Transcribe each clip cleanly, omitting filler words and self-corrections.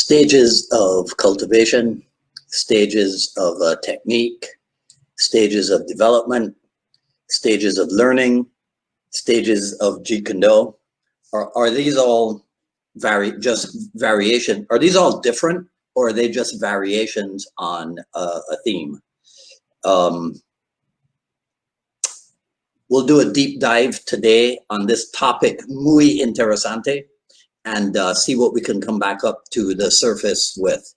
Stages of cultivation, stages of technique, stages of development, stages of learning, stages of Jeet Kune Do. Are these all just variation? Are these all different, or are they just variations on a theme? We'll do a deep dive today on this topic, muy interesante, and see what we can come back up to the surface with.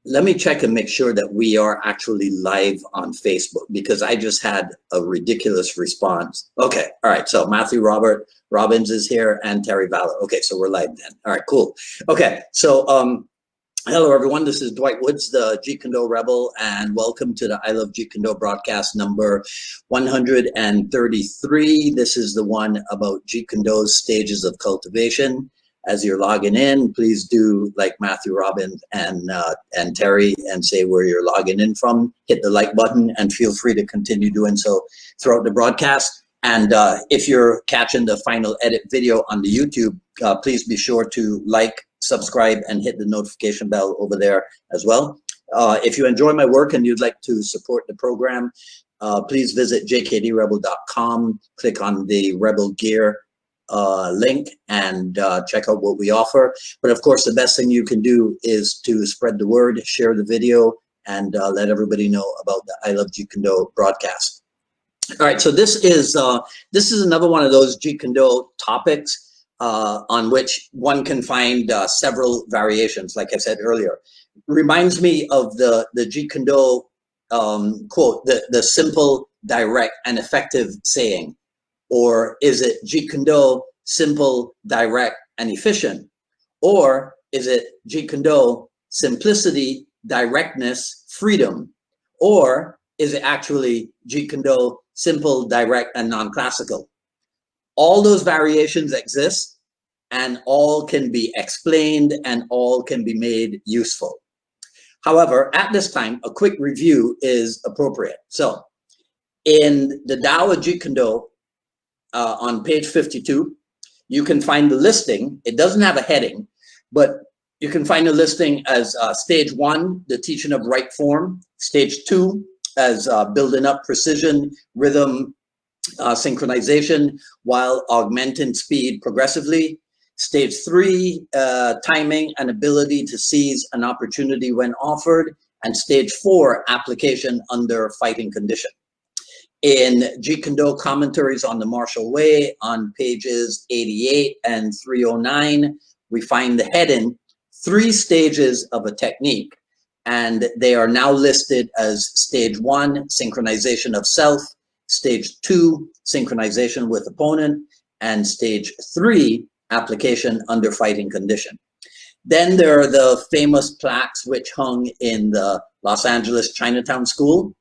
Let me check and make sure that we are actually live on Facebook, because I just had a ridiculous response. Okay, all right, so Matthew Robbins is here and Terry Valor. Okay, so we're live then. All right, cool. Okay, so hello everyone, this is Dwight Woods, the Jeet Kune Do Rebel, and welcome to the I Love Jeet Kune Do broadcast number 133. This is the one about Jeet Kune Do's stages of cultivation. As you're logging in, please do like Matthew Robbins and Terry and say where you're logging in from. Hit the like button and feel free to continue doing so throughout the broadcast. And if you're catching the final edit video on the YouTube, please be sure to like, subscribe, and hit the notification bell over there as well. If you enjoy my work and you'd like to support the program, please visit jkdrebel.com, click on the Rebel Gear link and check out what we offer. But of course, the best thing you can do is to spread the word, share the video, and let everybody know about the I Love Jeet Kune Do broadcast. All right, so this is another one of those Jeet Kune Do topics on which one can find several variations. Like I said earlier, reminds me of the Jeet Kune Do quote, the simple, direct, and effective saying. Or is it Jeet Kune Do, simple, direct, and efficient? Or is it Jeet Kune Do, simplicity, directness, freedom? Or is it actually Jeet Kune Do, simple, direct, and non-classical? All those variations exist, and all can be explained, and all can be made useful. However, at this time, a quick review is appropriate. So, in the Tao of Jeet Kune Do, on page 52, you can find the listing. It doesn't have a heading, but you can find the listing as stage 1, the teaching of right form. Stage 2 as building up precision, rhythm, synchronization while augmenting speed progressively. Stage 3, timing and ability to seize an opportunity when offered. And stage 4, application under fighting condition. In Jeet Kune Do commentaries on the martial way on pages 88 and 309, we find the heading 3 stages of a technique, and they are now listed as stage 1, synchronization of self, stage 2, synchronization with opponent, and stage 3, application under fighting condition. Then there are the famous plaques which hung in the Los Angeles Chinatown School.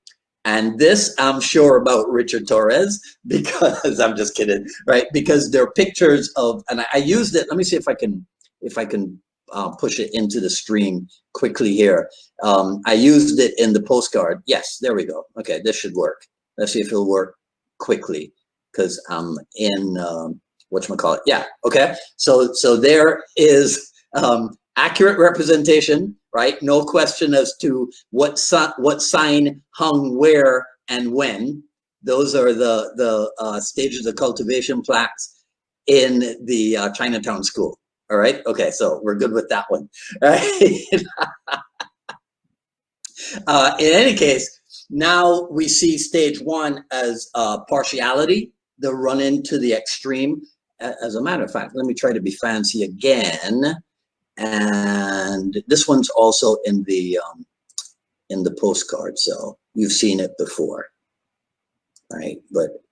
And this I'm sure about Richard Torres, because I'm just kidding, right? Because they're pictures of, and I used it. Let me see if I can push it into the stream quickly here. I used it in the postcard. Yes, there we go. Okay, this should work. Let's see if it'll work quickly, because I'm in whatchamacallit. Yeah, okay. So there is accurate representation, right? No question as to what sign hung where and when. Those are the stages of cultivation plaques in the Chinatown School. All right. Okay. So we're good with that one. All right. In any case, now we see stage 1 as partiality, the run into the extreme. As a matter of fact, let me try to be fancy again. And this one's also in the postcard, so you've seen it before, right? But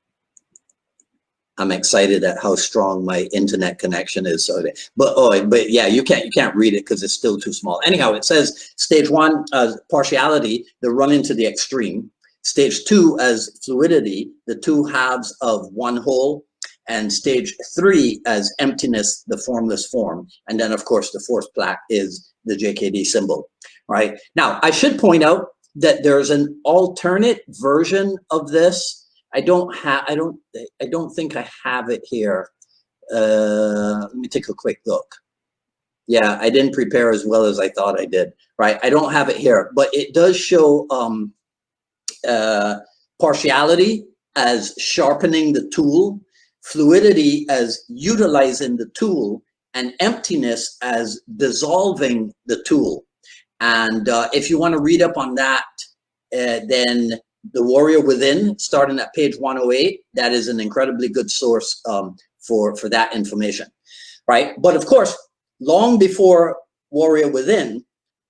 I'm excited at how strong my internet connection is. So, but yeah, you can't read it because it's still too small. Anyhow, it says stage 1 as partiality, the run into the extreme. Stage 2 as fluidity, the 2 halves of one whole. And stage 3 as emptiness, the formless form. And then, of course, the 4th plaque is the JKD symbol, right? Now, I should point out that there's an alternate version of this. I don't think I have it here. Let me take a quick look. Yeah, I didn't prepare as well as I thought I did, right? I don't have it here, but it does show partiality as sharpening the tool, fluidity as utilizing the tool, and emptiness as dissolving the tool. And if you want to read up on that, then The Warrior Within, starting at page 108, that is an incredibly good source for that information, right? But of course, long before Warrior Within,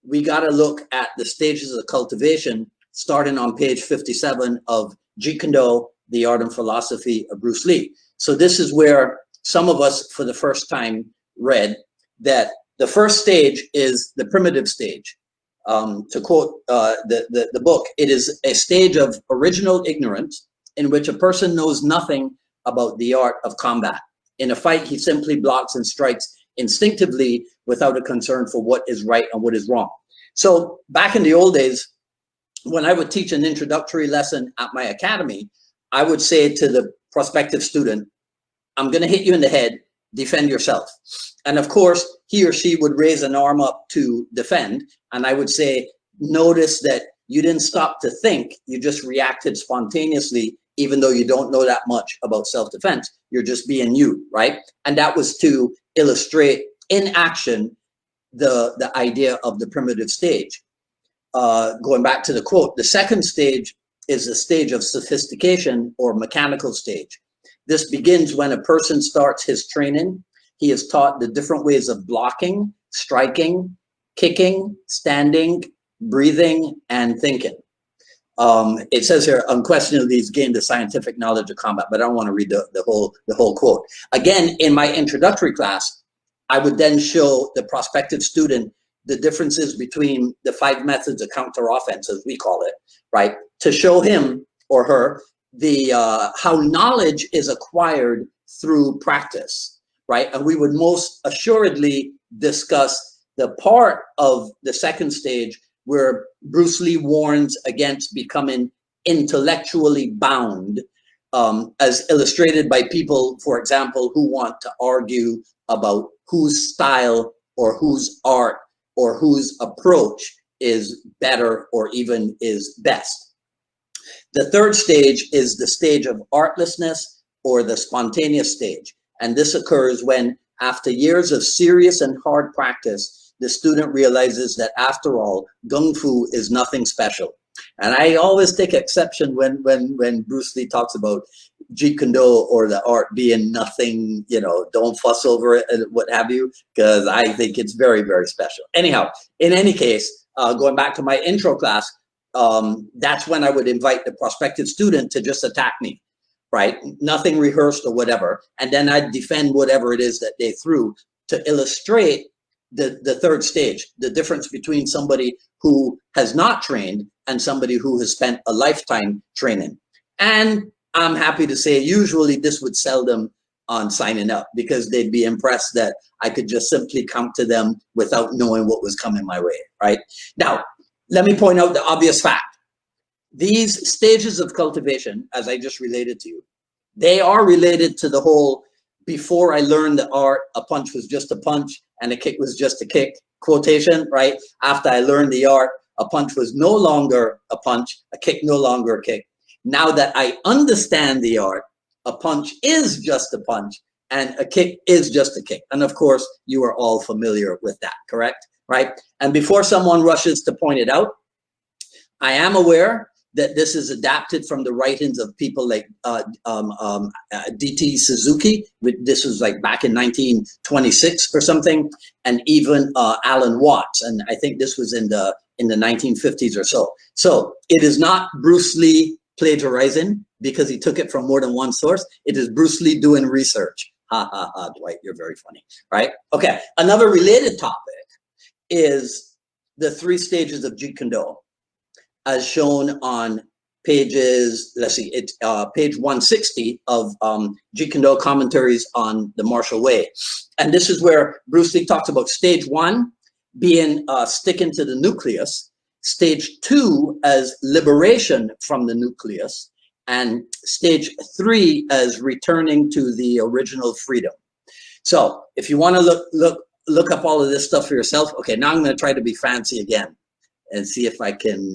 we got to look at the stages of cultivation, starting on page 57 of Jeet Kune Do, The Art and Philosophy of Bruce Lee. So this is where some of us, for the first time, read that the first stage is the primitive stage. To quote the book, it is a stage of original ignorance in which a person knows nothing about the art of combat. In a fight, he simply blocks and strikes instinctively without a concern for what is right and what is wrong. So back in the old days, when I would teach an introductory lesson at my academy, I would say to the prospective student, I'm going to hit you in the head, defend yourself. And of course, he or she would raise an arm up to defend. And I would say, notice that you didn't stop to think, you just reacted spontaneously, even though you don't know that much about self-defense. You're just being you, right? And that was to illustrate in action the idea of the primitive stage. Going back to the quote, the second stage is a stage of sophistication or mechanical stage. This begins when a person starts his training. He is taught the different ways of blocking, striking, kicking, standing, breathing, and thinking. It says here, unquestionably, he's gained the scientific knowledge of combat, but I don't want to read the whole quote. Again, in my introductory class, I would then show the prospective student the differences between the 5 methods of counter-offense, as we call it, right? To show him or her the how knowledge is acquired through practice, right? And we would most assuredly discuss the part of the second stage where Bruce Lee warns against becoming intellectually bound, as illustrated by people, for example, who want to argue about whose style or whose art or whose approach is better or even is best. The third stage is the stage of artlessness or the spontaneous stage. And this occurs when, after years of serious and hard practice, the student realizes that after all, Kung Fu is nothing special. And I always take exception when Bruce Lee talks about Jeet Kune Do or the art being nothing, you know, don't fuss over it and what have you, because I think it's very, very special. Anyhow, in any case, going back to my intro class, that's when I would invite the prospective student to just attack me, right? Nothing rehearsed or whatever. And then I'd defend whatever it is that they threw to illustrate the third stage, the difference between somebody who has not trained and somebody who has spent a lifetime training. And I'm happy to say, usually this would sell them on signing up because they'd be impressed that I could just simply come to them without knowing what was coming my way, right? Now, let me point out the obvious fact. These stages of cultivation, as I just related to you, they are related to the whole, before I learned the art, a punch was just a punch and a kick was just a kick quotation, right? After I learned the art, a punch was no longer a punch, a kick no longer a kick. Now that I understand the art, a punch is just a punch and a kick is just a kick. And of course, you are all familiar with that, correct? Right? And before someone rushes to point it out, I am aware that this is adapted from the writings of people like D.T. Suzuki. This was like back in 1926 or something, and even Alan Watts. And I think this was in the 1950s or so. So it is not Bruce Lee plagiarizing because he took it from more than one source. It is Bruce Lee doing research. Ha ha ha, Dwight, you're very funny, right? Okay, another related topic is the 3 stages of Jeet Kune Do, as shown on pages, let's see, it's page 160 of Jeet Kune Do commentaries on the martial way. And this is where Bruce Lee talks about stage 1 being sticking to the nucleus, stage 2 as liberation from the nucleus, and stage 3 as returning to the original freedom. So if you want to look up all of this stuff for yourself, okay, now I'm going to try to be fancy again and see if I can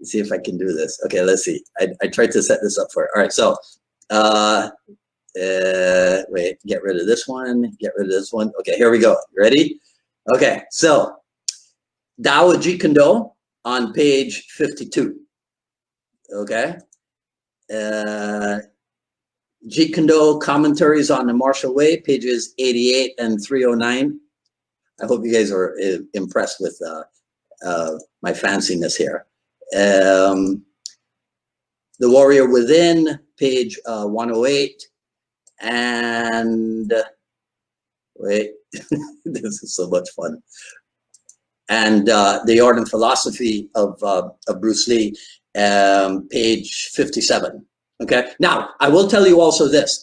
do this. Okay, let's see. I tried to set this up for it. All right, so wait, get rid of this one, get rid of this one. Okay, here we go. You ready? Okay, so Tao of Jeet Kune Do on page 52. Okay. Jeet Kune Do commentaries on the martial way, pages 88 and 309. I hope you guys are impressed with my fanciness here. The Warrior Within, page 108. And wait, this is so much fun. And The Art and Philosophy of Bruce Lee, page 57. Okay. Now, I will tell you also this: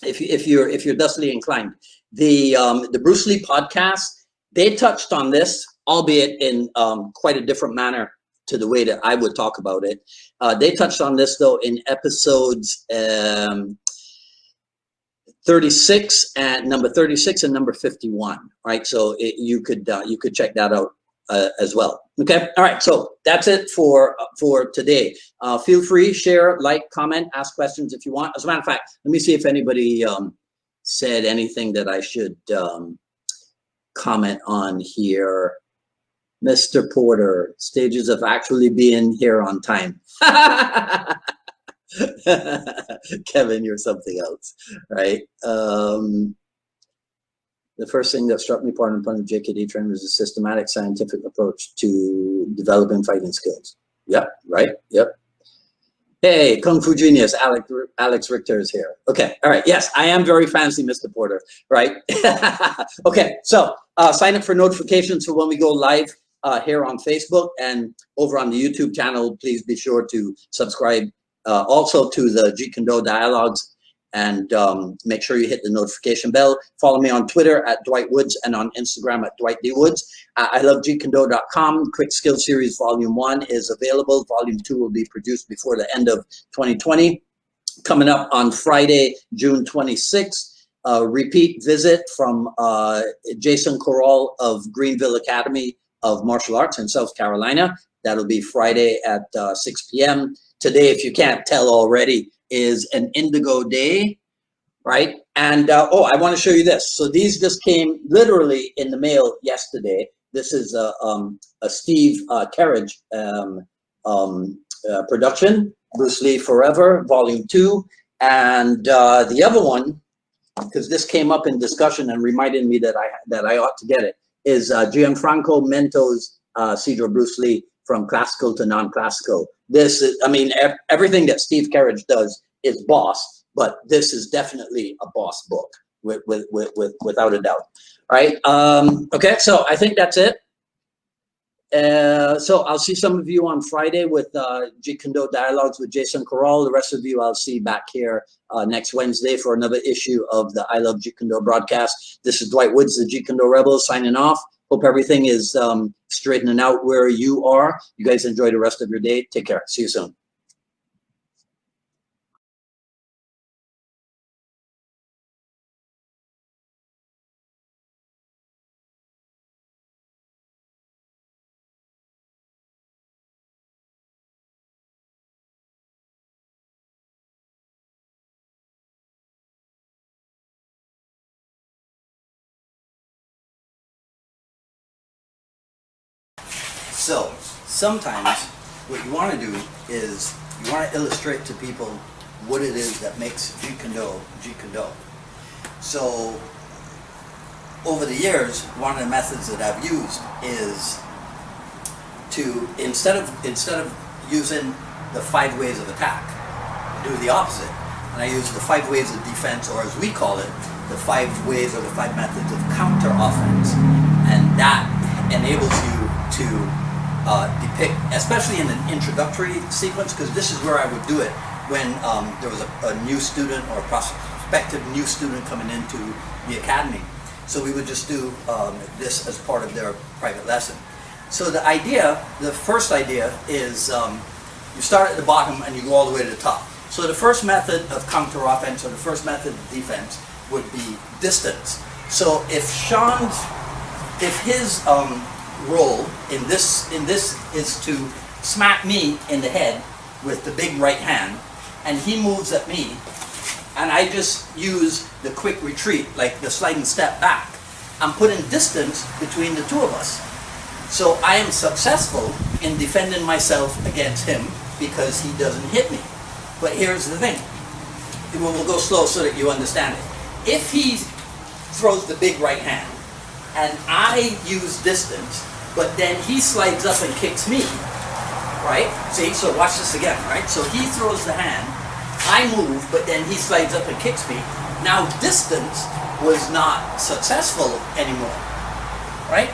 if you're thusly inclined, the Bruce Lee podcast, they touched on this, albeit in quite a different manner to the way that I would talk about it. They touched on this though in episodes 36 and number 36 and number 51. Right. So you could check that out as well. Okay. All right. So that's it for today. Feel free, share, like, comment, ask questions if you want. As a matter of fact, let me see if anybody said anything that I should comment on here. Mr. Porter, stages of actually being here on time. Kevin, you're something else, right? The first thing that struck me part of JKD training was a systematic scientific approach to developing fighting skills. Yep, right, yep. Hey, Kung Fu Genius, Alex Richter is here. Okay, all right, yes, I am very fancy, Mr. Porter, right? Okay, so sign up for notifications for when we go live here on Facebook and over on the YouTube channel. Please be sure to subscribe also to the Jeet Kune Do Dialogues, and make sure you hit the notification bell. Follow me on Twitter at Dwight Woods and on Instagram at Dwight D. Woods. I love jeetkunዶ.com. Quick Skill Series Volume 1 is available. Volume 2 will be produced before the end of 2020. Coming up on Friday, June 26th, repeat visit from Jason Corral of Greenville Academy of Martial Arts in South Carolina. That'll be Friday at 6 p.m. Today, if you can't tell already, is an Indigo Day, right? And oh, I want to show you this. So these just came literally in the mail yesterday. This is a Steve Carriage production, Bruce Lee Forever, Volume 2. And the other one, because this came up in discussion and reminded me that I ought to get it, is Gianfranco Mento's Cedro Bruce Lee, From Classical to Non-Classical. This is, I mean, everything that Steve Carriage does is boss, but this is definitely a boss book, without a doubt. Right? Okay, so I think that's it. So I'll see some of you on Friday with Jeet Kune Do Dialogues with Jason Corral. The rest of you I'll see back here next Wednesday for another issue of the I Love Jeet Kune Do broadcast. This is Dwight Woods, the Jeet Kune Do Rebel, signing off. Hope everything is straightening out where you are. You guys enjoy the rest of your day. Take care. See you soon. So sometimes what you want to do is you want to illustrate to people what it is that makes Jeet Kune Do Jeet Kune Do. So over the years, one of the methods that I've used is to instead of using the 5 ways of attack, do the opposite, and I use the 5 ways of defense, or as we call it, the 5 ways or the 5 methods of counter offense, and that enables you to depict, especially in an introductory sequence, because this is where I would do it when there was a new student or a prospective new student coming into the academy. So we would just do this as part of their private lesson. So the idea, the first idea is you start at the bottom and you go all the way to the top. So the first method of counter offense, or the first method of defense, would be distance. So if his role in this is to smack me in the head with the big right hand, and he moves at me, and I just use the quick retreat, like the sliding step back, I'm putting distance between the two of us. So I am successful in defending myself against him because he doesn't hit me. But here's the thing. We'll go slow so that you understand it. If he throws the big right hand and I use distance, but then he slides up and kicks me, right? See, so watch this again, right? So he throws the hand, I move, but then he slides up and kicks me. Now distance was not successful anymore, right?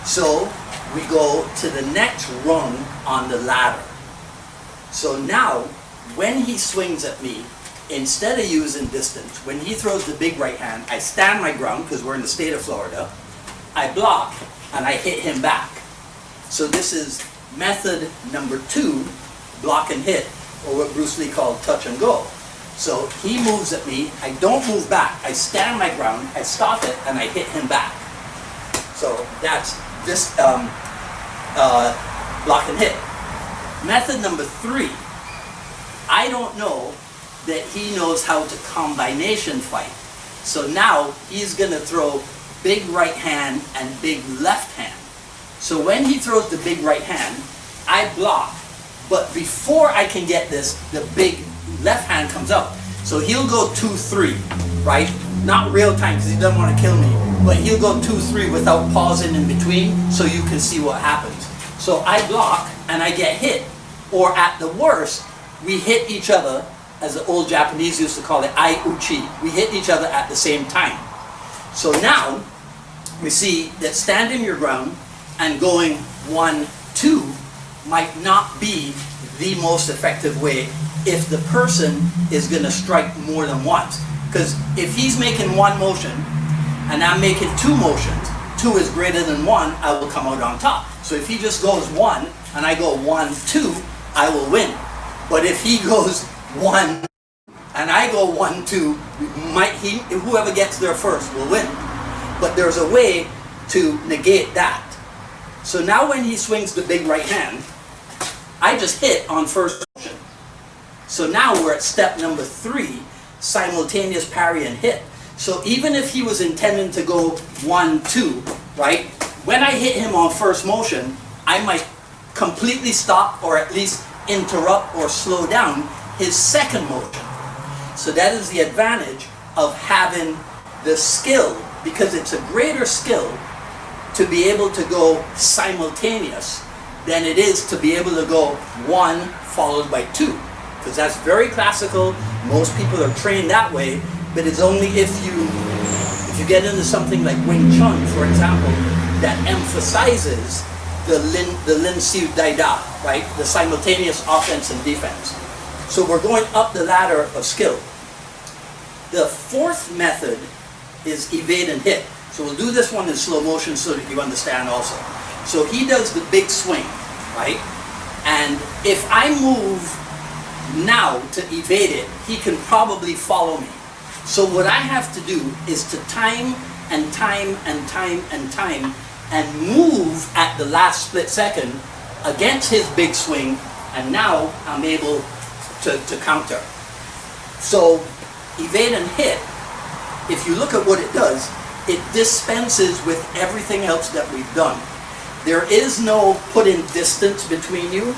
So we go to the next rung on the ladder. So now, when he swings at me, instead of using distance, when he throws the big right hand, I stand my ground, because we're in the state of Florida, I block, and I hit him back. So this is method number 2, block and hit, or what Bruce Lee called touch and go. So he moves at me, I don't move back, I stand my ground, I stop it, and I hit him back. So that's this block and hit. Method number 3, I don't know that he knows how to combination fight. So now he's gonna throw big right hand and big left hand. So when he throws the big right hand, I block, but before I can get this, the big left hand comes out. So he'll go 2-3, right? Not real time because he doesn't want to kill me, but he'll go 2-3 without pausing in between so you can see what happens. So I block and I get hit, or at the worst, we hit each other, as the old Japanese used to call it, ai-uchi. We hit each other at the same time. So now, we see that standing your ground and going 1-2 might not be the most effective way if the person is going to strike more than once. Because if he's making one motion and I'm making 2 motions, 2 is greater than 1, I will come out on top. So if he just goes 1 and I go 1-2, I will win. But if he goes 1 and I go 1-2, whoever gets there first will win. But there's a way to negate that. So now when he swings the big right hand, I just hit on first motion. So now we're at step number 3, simultaneous parry and hit. So even if he was intending to go 1-2, right? When I hit him on first motion, I might completely stop or at least interrupt or slow down his second motion. So that is the advantage of having the skill, because it's a greater skill to be able to go simultaneous than it is to be able to go 1 followed by 2. Because that's very classical. Most people are trained that way, but it's only if you get into something like Wing Chun, for example, that emphasizes the Lin Siu Dai Da, right? The simultaneous offense and defense. So we're going up the ladder of skill. The 4th method is evade and hit. So we'll do this one in slow motion so that you understand also. So he does the big swing, right? And if I move now to evade it, he can probably follow me. So what I have to do is to time and time and time and time and move at the last split second against his big swing, and now I'm able to counter. So evade and hit, if you look at what it does, it dispenses with everything else that we've done. There is no putting distance between you.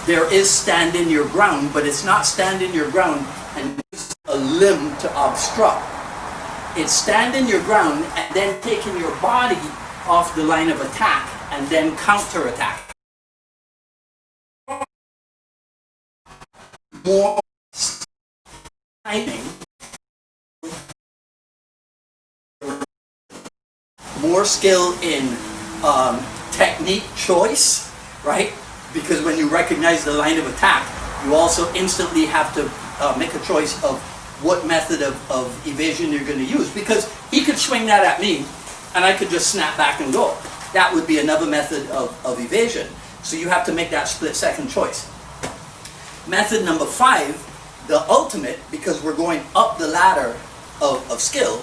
There is standing your ground, but it's not standing your ground and use a limb to obstruct. It's standing your ground and then taking your body off the line of attack and then counter-attack. More timing, more skill in technique choice, right? Because when you recognize the line of attack, you also instantly have to make a choice of what method of evasion you're going to use. Because he could swing that at me, and I could just snap back and go. That would be another method of evasion. So you have to make that split-second choice. Method number 5, the ultimate, because we're going up the ladder of skill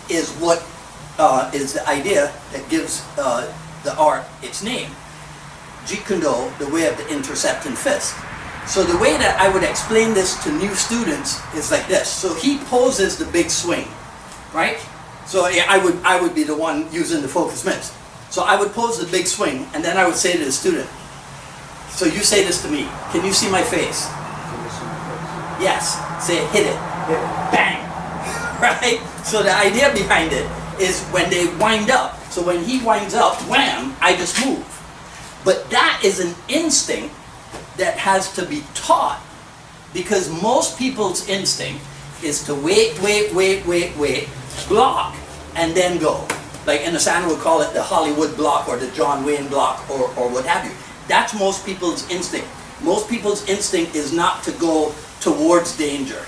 is what is the idea that gives the art its name. Jeet Kune Do, the way of the intercepting fist. So the way that I would explain this to new students is like this. So he poses the big swing, right? So I would be the one using the focus mitts. So I would pose the big swing, and then I would say to the student, so you say this to me, can you see my face? Yes. Say hit it. Bang. Right? So the idea behind it is when they wind up, so when he winds up, wham, I just move. But that is an instinct that has to be taught, because most people's instinct is to wait, block, and then go. Like in the Sand would call it the Hollywood block or the John Wayne block or what have you. That's most people's instinct. Most people's instinct is not to go towards danger,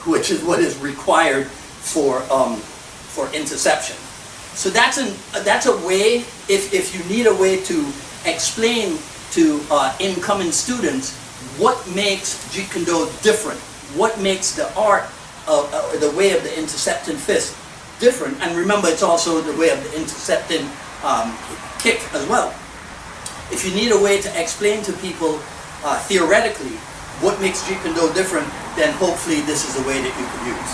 which is what is required for interception. So that's a way, if you need a way to explain to incoming students what makes Jeet Kune Do different, what makes the art of the way of the intercepting fist different, and remember it's also the way of the intercepting kick as well. If you need a way to explain to people theoretically what makes Jeet Kune Do different, then hopefully this is a way that you could use.